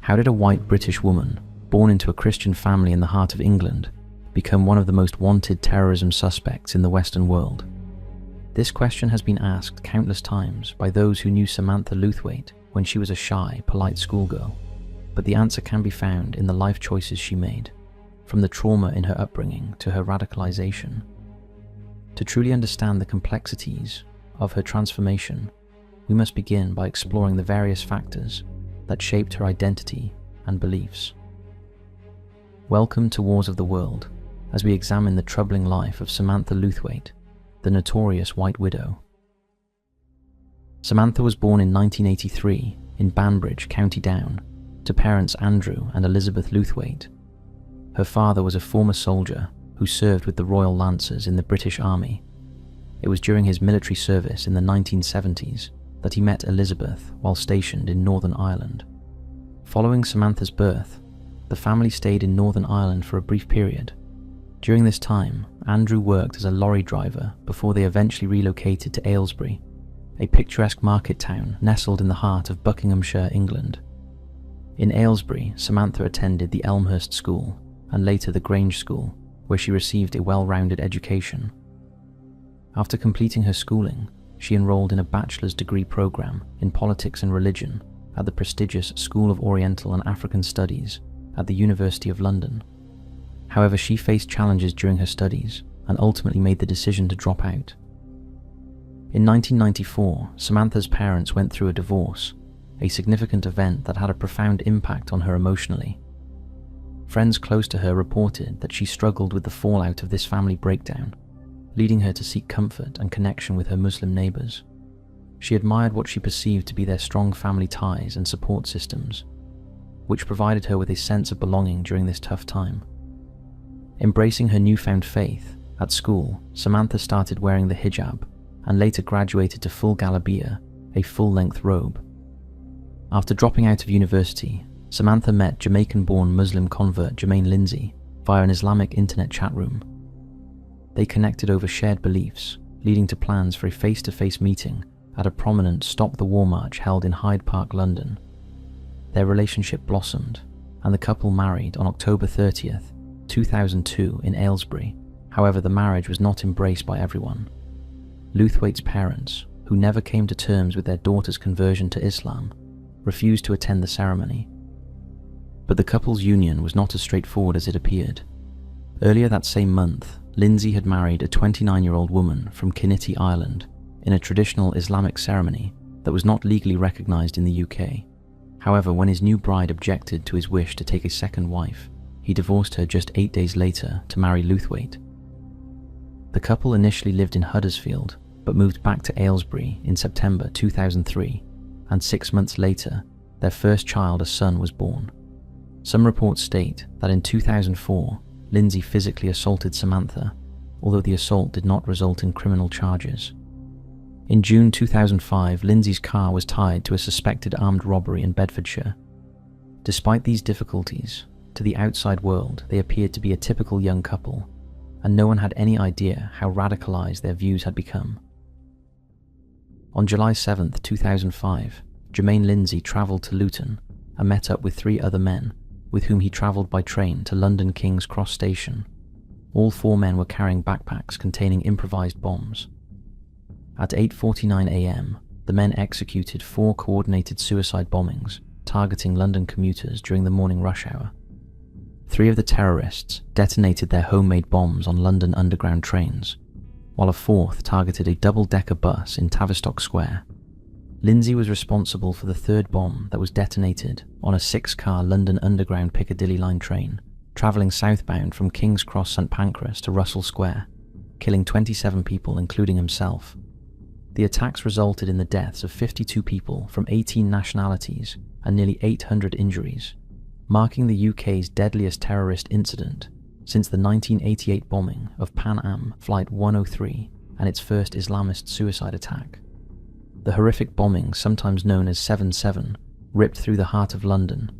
How did a white British woman, born into a Christian family in the heart of England, become one of the most wanted terrorism suspects in the Western world? This question has been asked countless times by those who knew Samantha Lewthwaite when she was a shy, polite schoolgirl, but the answer can be found in the life choices she made, from the trauma in her upbringing to her radicalization. To truly understand the complexities of her transformation, we must begin by exploring the various factors that shaped her identity and beliefs. Welcome to Wars of the World, as we examine the troubling life of Samantha Lewthwaite, the notorious White Widow. Samantha was born in 1983 in Banbridge, County Down, to parents Andrew and Elizabeth Lewthwaite. Her father was a former soldier who served with the Royal Lancers in the British Army. It was during his military service in the 1970s that he met Elizabeth while stationed in Northern Ireland. Following Samantha's birth, the family stayed in Northern Ireland for a brief period. During this time, Andrew worked as a lorry driver before they eventually relocated to Aylesbury, a picturesque market town nestled in the heart of Buckinghamshire, England. In Aylesbury, Samantha attended the Elmhurst School and later the Grange School, where she received a well-rounded education. After completing her schooling, she enrolled in a bachelor's degree program in politics and religion at the prestigious School of Oriental and African Studies at the University of London. However, she faced challenges during her studies and ultimately made the decision to drop out. In 1994, Samantha's parents went through a divorce, a significant event that had a profound impact on her emotionally. Friends close to her reported that she struggled with the fallout of this family breakdown, leading her to seek comfort and connection with her Muslim neighbors. She admired what she perceived to be their strong family ties and support systems, which provided her with a sense of belonging during this tough time. Embracing her newfound faith, at school, Samantha started wearing the hijab and later graduated to full galabiya, a full-length robe. After dropping out of university, Samantha met Jamaican-born Muslim convert Jermaine Lindsay via an Islamic internet chat room. They connected over shared beliefs, leading to plans for a face-to-face meeting at a prominent Stop the War March held in Hyde Park, London. Their relationship blossomed, and the couple married on October 30th, 2002 in Aylesbury. However, the marriage was not embraced by everyone. Lewthwaite's parents, who never came to terms with their daughter's conversion to Islam, refused to attend the ceremony. But the couple's union was not as straightforward as it appeared. Earlier that same month, Lindsay had married a 29-year-old woman from Kinnity, Ireland, in a traditional Islamic ceremony that was not legally recognized in the UK. However, when his new bride objected to his wish to take a second wife, he divorced her just 8 days later to marry Lewthwaite. The couple initially lived in Huddersfield, but moved back to Aylesbury in September 2003, and 6 months later, their first child, a son, was born. Some reports state that in 2004, Lindsay physically assaulted Samantha, although the assault did not result in criminal charges. In June 2005, Lindsay's car was tied to a suspected armed robbery in Bedfordshire. Despite these difficulties, to the outside world, they appeared to be a typical young couple, and no one had any idea how radicalized their views had become. On July 7, 2005, Jermaine Lindsay travelled to Luton and met up with 3 other men, with whom he travelled by train to London King's Cross Station. All 4 men were carrying backpacks containing improvised bombs. At 8:49 a.m, the men executed 4 coordinated suicide bombings, targeting London commuters during the morning rush hour. 3 of the terrorists detonated their homemade bombs on London Underground trains, while a 4th targeted a double-decker bus in Tavistock Square. Lindsay was responsible for the 3rd bomb that was detonated on a 6-car London Underground Piccadilly line train, travelling southbound from King's Cross St Pancras to Russell Square, killing 27 people including himself. The attacks resulted in the deaths of 52 people from 18 nationalities and nearly 800 injuries, marking the UK's deadliest terrorist incident since the 1988 bombing of Pan Am Flight 103 and its first Islamist suicide attack. The horrific bombing, sometimes known as 7/7, ripped through the heart of London,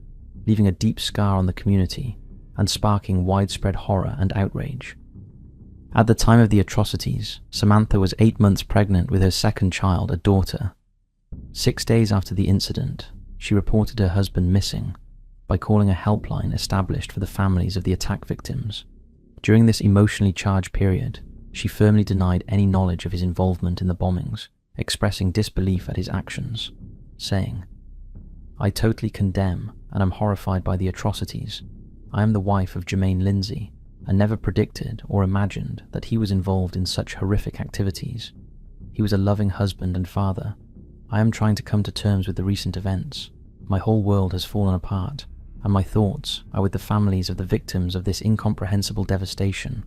leaving a deep scar on the community and sparking widespread horror and outrage. At the time of the atrocities, Samantha was 8 months pregnant with her second child, a daughter. 6 days after the incident, she reported her husband missing, by calling a helpline established for the families of the attack victims. During this emotionally charged period, she firmly denied any knowledge of his involvement in the bombings, expressing disbelief at his actions, saying, "I totally condemn and am horrified by the atrocities. I am the wife of Jermaine Lindsay and never predicted or imagined that he was involved in such horrific activities. He was a loving husband and father. I am trying to come to terms with the recent events. My whole world has fallen apart, and my thoughts are with the families of the victims of this incomprehensible devastation."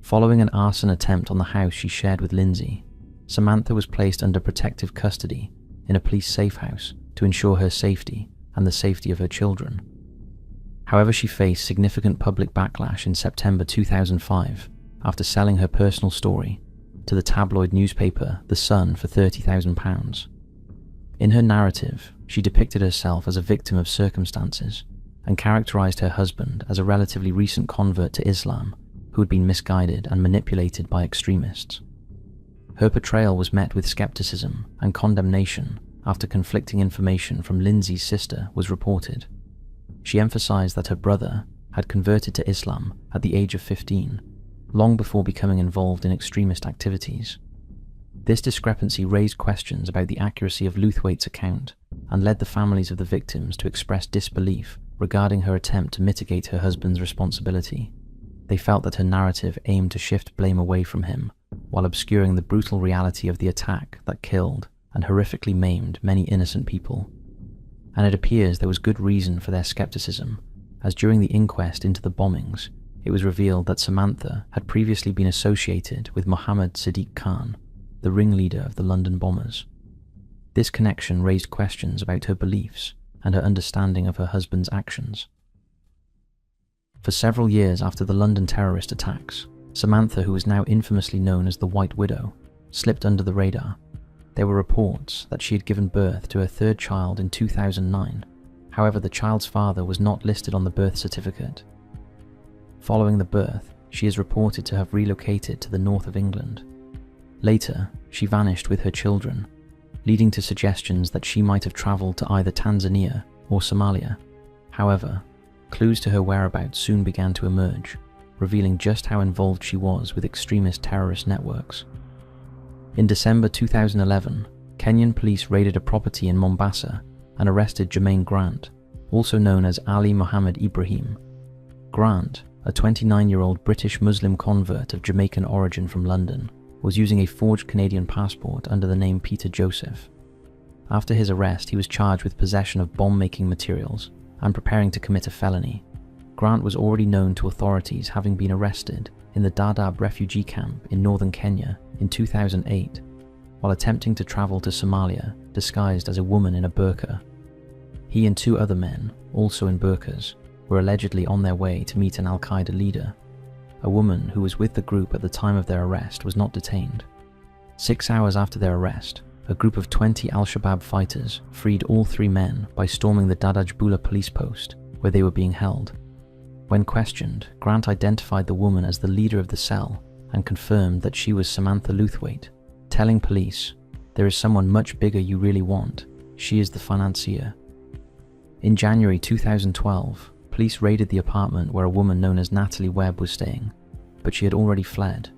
Following an arson attempt on the house she shared with Lindsay, Samantha was placed under protective custody in a police safe house to ensure her safety and the safety of her children. However, she faced significant public backlash in September 2005 after selling her personal story to the tabloid newspaper The Sun for £30,000. In her narrative, she depicted herself as a victim of circumstances and characterized her husband as a relatively recent convert to Islam who had been misguided and manipulated by extremists. Her portrayal was met with skepticism and condemnation after conflicting information from Lindsay's sister was reported. She emphasized that her brother had converted to Islam at the age of 15, long before becoming involved in extremist activities. This discrepancy raised questions about the accuracy of Lewthwaite's account and led the families of the victims to express disbelief regarding her attempt to mitigate her husband's responsibility. They felt that her narrative aimed to shift blame away from him, while obscuring the brutal reality of the attack that killed and horrifically maimed many innocent people. And it appears there was good reason for their skepticism, as during the inquest into the bombings, it was revealed that Samantha had previously been associated with Mohammed Sadiq Khan, the ringleader of the London bombers. This connection raised questions about her beliefs and her understanding of her husband's actions. For several years after the London terrorist attacks, Samantha, who was now infamously known as the White Widow, slipped under the radar. There were reports that she had given birth to her third child in 2009. However, the child's father was not listed on the birth certificate. Following the birth, she is reported to have relocated to the north of England. Later, she vanished with her children, leading to suggestions that she might have travelled to either Tanzania or Somalia. However, clues to her whereabouts soon began to emerge, revealing just how involved she was with extremist terrorist networks. In December 2011, Kenyan police raided a property in Mombasa and arrested Jermaine Grant, also known as Ali Mohammed Ibrahim. Grant, a 29-year-old British Muslim convert of Jamaican origin from London, was using a forged Canadian passport under the name Peter Joseph. After his arrest, he was charged with possession of bomb-making materials and preparing to commit a felony. Grant was already known to authorities, having been arrested in the Dadaab refugee camp in northern Kenya in 2008, while attempting to travel to Somalia disguised as a woman in a burqa. He and two other men, also in burqas, were allegedly on their way to meet an Al-Qaeda leader. A woman who was with the group at the time of their arrest was not detained. 6 hours after their arrest, a group of 20 Al-Shabaab fighters freed all three men by storming the Dadajbula police post, where they were being held. When questioned, Grant identified the woman as the leader of the cell and confirmed that she was Samantha Lewthwaite, telling police, "There is someone much bigger you really want. She is the financier." In January 2012, police raided the apartment where a woman known as Natalie Webb was staying, but she had already fled.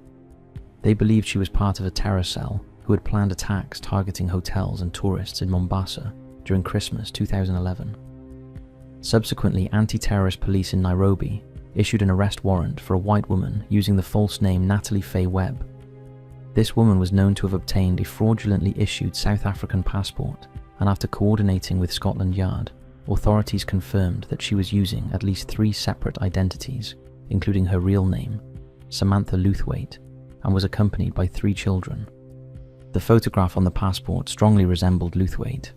They believed she was part of a terror cell who had planned attacks targeting hotels and tourists in Mombasa during Christmas 2011. Subsequently, anti-terrorist police in Nairobi issued an arrest warrant for a white woman using the false name Natalie Faye Webb. This woman was known to have obtained a fraudulently issued South African passport, and after coordinating with Scotland Yard, authorities confirmed that she was using at least 3 separate identities, including her real name, Samantha Lewthwaite, and was accompanied by 3 children. The photograph on the passport strongly resembled Lewthwaite.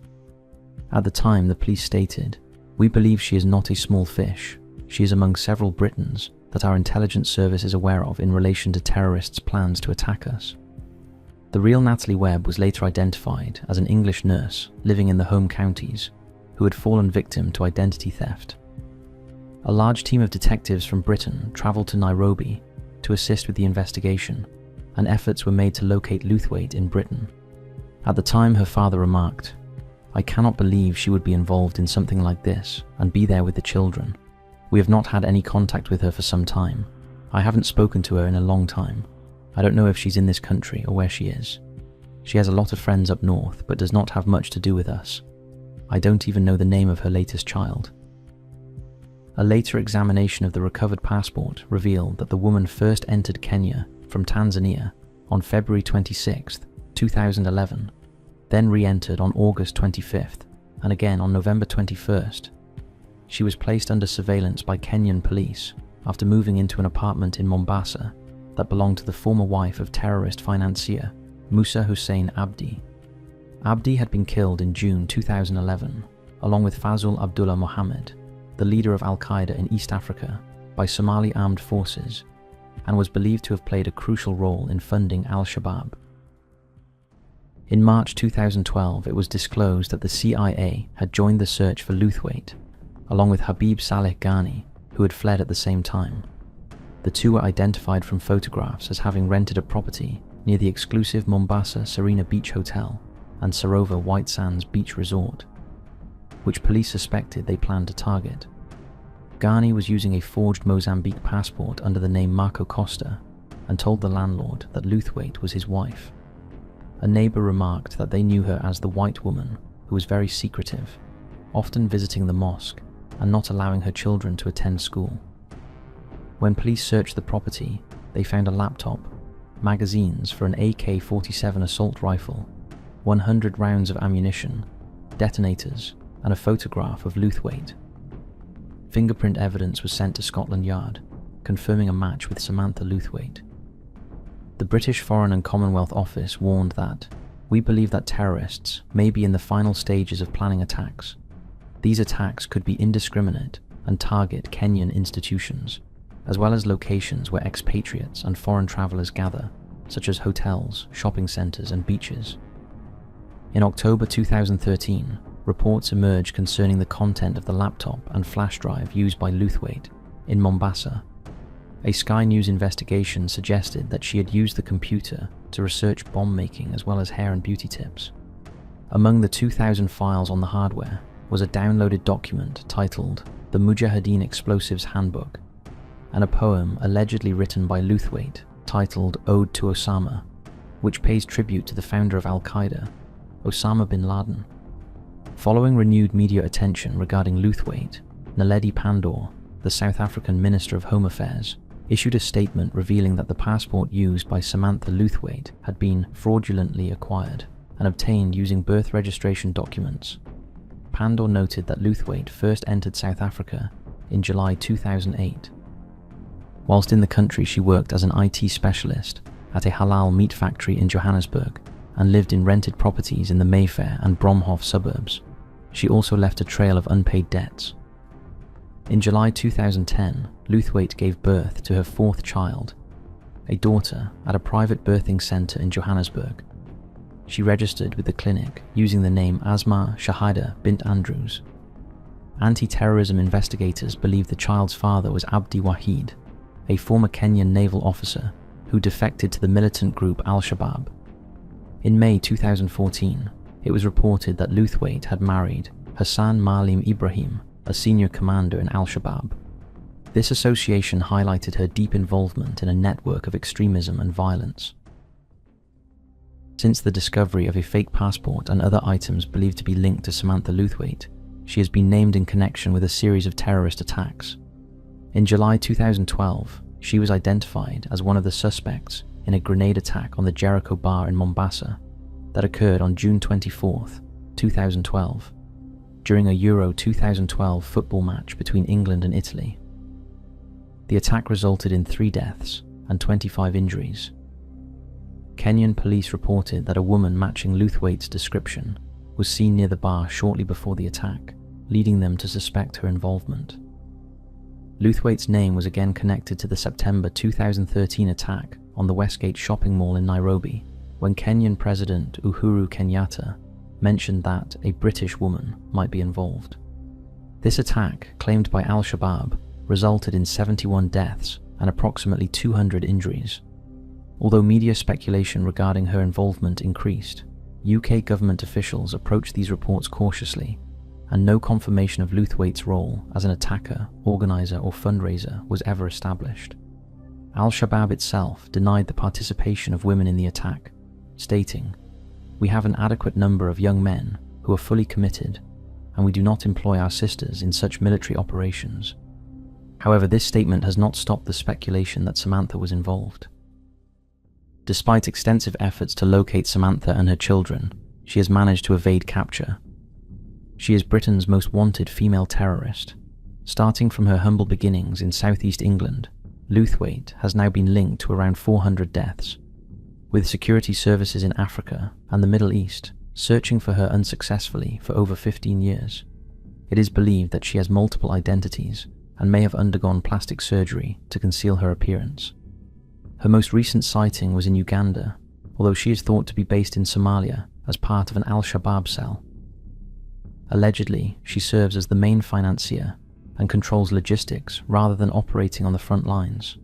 At the time, the police stated, "We believe she is not a small fish. She is among several Britons that our intelligence service is aware of in relation to terrorists' plans to attack us." The real Natalie Webb was later identified as an English nurse living in the home counties who had fallen victim to identity theft. A large team of detectives from Britain travelled to Nairobi to assist with the investigation, and efforts were made to locate Lewthwaite in Britain. At the time, her father remarked, I cannot believe she would be involved in something like this and be there with the children. We have not had any contact with her for some time. I haven't spoken to her in a long time. I don't know if she's in this country or where she is. She has a lot of friends up north, but does not have much to do with us. I don't even know the name of her latest child. A later examination of the recovered passport revealed that the woman first entered Kenya from Tanzania on February 26, 2011, then re-entered on August 25th and again on November 21st. She was placed under surveillance by Kenyan police after moving into an apartment in Mombasa that belonged to the former wife of terrorist financier Musa Hussein Abdi. Abdi had been killed in June 2011, along with Fazul Abdullah Mohammed, the leader of Al-Qaeda in East Africa, by Somali armed forces, and was believed to have played a crucial role in funding Al-Shabaab. In March 2012, it was disclosed that the CIA had joined the search for Luthwaite, along with Habib Saleh Ghani, who had fled at the same time. The two were identified from photographs as having rented a property near the exclusive Mombasa Serena Beach Hotel and Sarova White Sands Beach Resort, which police suspected they planned to target. Ghani was using a forged Mozambique passport under the name Marco Costa and told the landlord that Luthwaite was his wife. A neighbour remarked that they knew her as the white woman who was very secretive, often visiting the mosque and not allowing her children to attend school. When police searched the property, they found a laptop, magazines for an AK-47 assault rifle, 100 rounds of ammunition, detonators, and a photograph of Luthwaite. Fingerprint evidence was sent to Scotland Yard, confirming a match with Samantha Luthwaite. The British Foreign and Commonwealth Office warned that, "We believe that terrorists may be in the final stages of planning attacks. These attacks could be indiscriminate and target Kenyan institutions, as well as locations where expatriates and foreign travellers gather, such as hotels, shopping centres and beaches." In October 2013, reports emerged concerning the content of the laptop and flash drive used by Luthwaite in Mombasa. A Sky News investigation suggested that she had used the computer to research bomb making as well as hair and beauty tips. Among the 2,000 files on the hardware was a downloaded document titled The Mujahideen Explosives Handbook, and a poem allegedly written by Luthwaite titled Ode to Osama, which pays tribute to the founder of Al-Qaeda, Osama bin Laden. Following renewed media attention regarding Luthwaite, Naledi Pandor, the South African Minister of Home Affairs, issued a statement revealing that the passport used by Samantha Luthwaite had been fraudulently acquired and obtained using birth registration documents. Pandor noted that Luthwaite first entered South Africa in July 2008. Whilst in the country, she worked as an IT specialist at a halal meat factory in Johannesburg and lived in rented properties in the Mayfair and Bromhof suburbs. She also left a trail of unpaid debts. In July 2010, Luthwaite gave birth to her fourth child, a daughter, at a private birthing centre in Johannesburg. She registered with the clinic using the name Asma Shahida bint Andrews. Anti-terrorism investigators believe the child's father was Abdi Wahid, a former Kenyan naval officer who defected to the militant group Al-Shabaab. In May 2014, it was reported that Luthwaite had married Hassan Maalim Ibrahim, a senior commander in Al-Shabaab. This association highlighted her deep involvement in a network of extremism and violence. Since the discovery of a fake passport and other items believed to be linked to Samantha Luthwaite, she has been named in connection with a series of terrorist attacks. In July 2012, she was identified as one of the suspects in a grenade attack on the Jericho Bar in Mombasa that occurred on June 24, 2012, during a Euro 2012 football match between England and Italy. The attack resulted in 3 deaths and 25 injuries. Kenyan police reported that a woman matching Luthwaite's description was seen near the bar shortly before the attack, leading them to suspect her involvement. Luthwaite's name was again connected to the September 2013 attack on the Westgate shopping mall in Nairobi, when Kenyan President Uhuru Kenyatta mentioned that a British woman might be involved. This attack, claimed by Al-Shabaab, resulted in 71 deaths and approximately 200 injuries. Although media speculation regarding her involvement increased, UK government officials approached these reports cautiously, and no confirmation of Luthwaite's role as an attacker, organizer, or fundraiser was ever established. Al-Shabaab itself denied the participation of women in the attack, stating, "We have an adequate number of young men who are fully committed, and we do not employ our sisters in such military operations." However, this statement has not stopped the speculation that Samantha was involved. Despite extensive efforts to locate Samantha and her children, she has managed to evade capture. She is Britain's most wanted female terrorist. Starting from her humble beginnings in southeast England, Luthwaite has now been linked to around 400 deaths, with security services in Africa and the Middle East searching for her unsuccessfully for over 15 years. It is believed that she has multiple identities and may have undergone plastic surgery to conceal her appearance. Her most recent sighting was in Uganda, although she is thought to be based in Somalia as part of an Al-Shabaab cell. Allegedly, she serves as the main financier and controls logistics rather than operating on the front lines.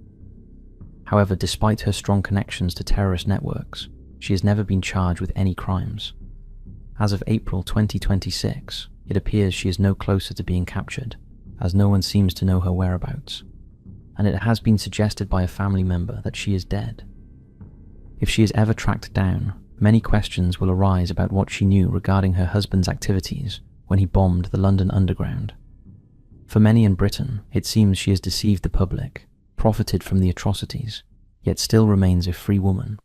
However, despite her strong connections to terrorist networks, she has never been charged with any crimes. As of April 2026, it appears she is no closer to being captured, as no one seems to know her whereabouts, and it has been suggested by a family member that she is dead. If she is ever tracked down, many questions will arise about what she knew regarding her husband's activities when he bombed the London Underground. For many in Britain, it seems she has deceived the public, profited from the atrocities, yet still remains a free woman.